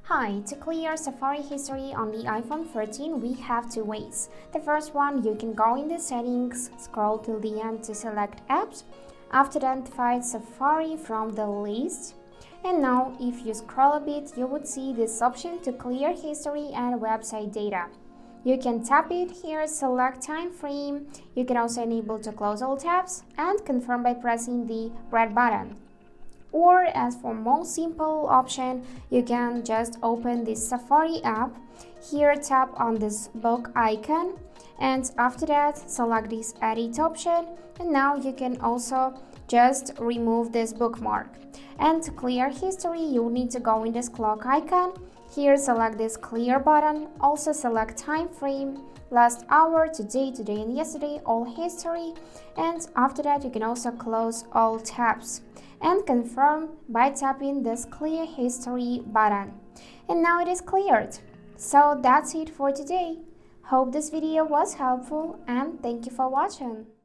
Hi, to clear Safari history on the iPhone 13, we have two ways. The first one, you can go in the settings, scroll till the end to select apps. After that, find Safari from the list. And now, if you scroll a bit, you would see this option to clear history and website data. You can tap it here, select time frame. You can also enable to close all tabs and confirm by pressing the red button. Or as for more simple option, you can just open this Safari app. Here tap on this book icon and after that select this edit option, and now you can also just remove this bookmark. And to clear history, you need to go in this clock icon. Here select this clear button, also select time frame, last hour, today and yesterday, all history, and after that you can also close all tabs and confirm by tapping this clear history button. And now it is cleared. So that's it for today. Hope this video was helpful and thank you for watching.